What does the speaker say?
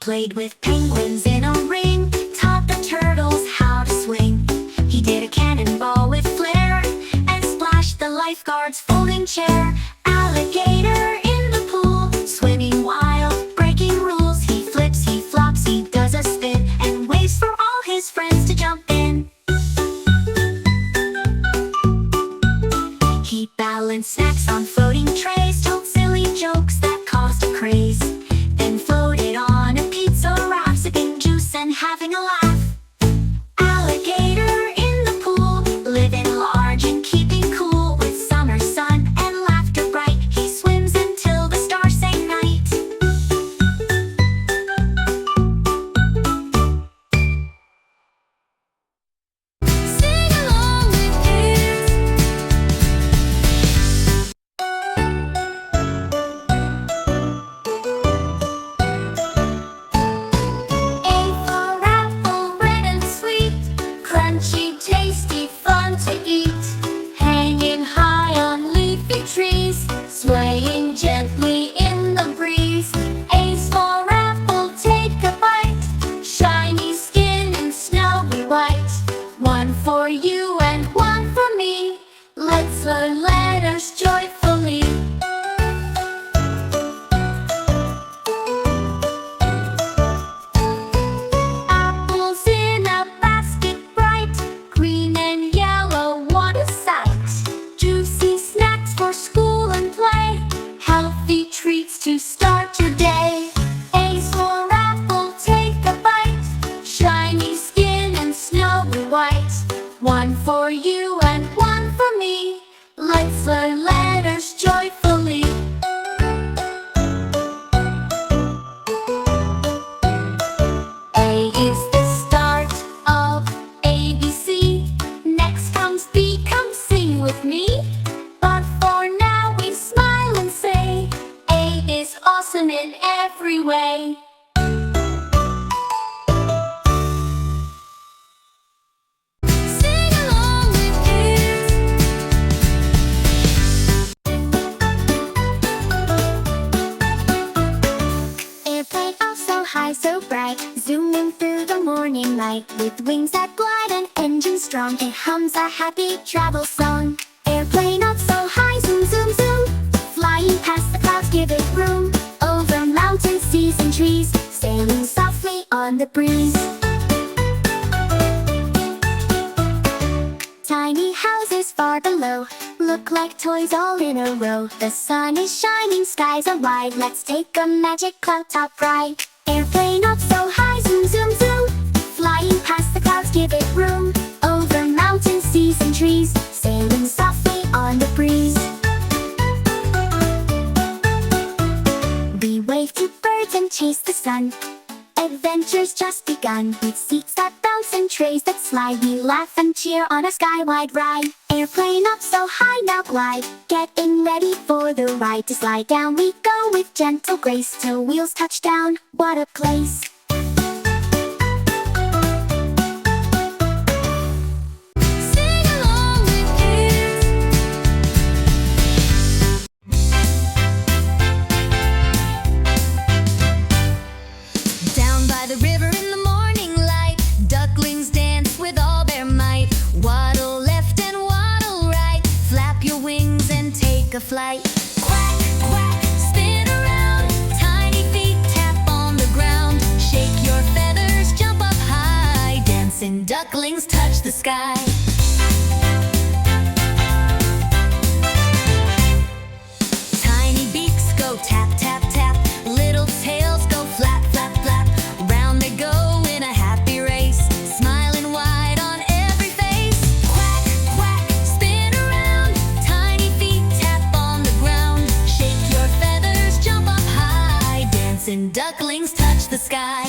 played with penguins in a ring, taught the turtles how to swing. He did a cannonball with flair, and splashed the lifeguard's folding chair. Alligator in the pool, swimming wild, breaking rules. He flips, he flops, he does a spin, and waits for all his friends to jump in. He balanced snacks on floating trays, told silly jokes that caused a craze, then floated on a pizza raft, sipping juice and having a laugh. Alligator in the pool, living large and keeping cool. With summer sun and laughter bright, he swims until the stars say night. Sing along with kids. A for apple, red and sweet, crunchy, tasty, fun to eat. Hanging high on leafy trees, swaying gently in the breeze. A's for apple, take a bite, shiny skin and snowy white. One for you and one for me, let's learn letters joyfully. Apples in a basket bright, green and yellow, what a sight. Juicy snacks for school and play, healthy treats to start your day. A's for apple, take a bite, shiny skin and snowy white. One for you and one for me, let's learn letters joyfully. A is the start of ABC. Next comes B, come sing with me. But for now we smile and say, A is awesome in every way. Sing along with kids. Airplane up so high, so bright, zooming through the morning light. With wings that glide and engine strong, it hums a happy travel song. Airplane up so high, zoom, zoom, zoom, flying past the clouds, give it room. Over mountains, seas and trees, sailing softly on the breeze. Tiny houses far below look like toys all in a row. The sun is shining, skies are wide, let's take a magic cloud top ride. Airplane up so high, zoom, zoom, zoom, flying past the clouds, give it room. Over mountains, seas and trees, sailing softly on the breeze. We wave to birds and chase the sun, adventure's just begun. With seats that bounce and trays that slide, we laugh and cheer on a sky-wide ride. Airplane up so high, now glide, getting ready for the ride. To slide down we go with gentle grace, till wheels touch down, what a place. Sing along with kids. Down by the river in the morning light, ducklings dance with all their might. Waddle left and waddle right, flap your wings and take a flight. Quack, quack, spin around, tiny feet tap on the ground. Shake your feathers, jump up high, dancing ducklings touch the sky. Tiny beaks go tap, tap, tap, little tails go flap, flap, flap. Round they go in a happy race, smiling wide on every face. Quack, quack, spin around, tiny feet tap on the ground. Shake your feathers, jump up high, dancing ducklings touch the sky.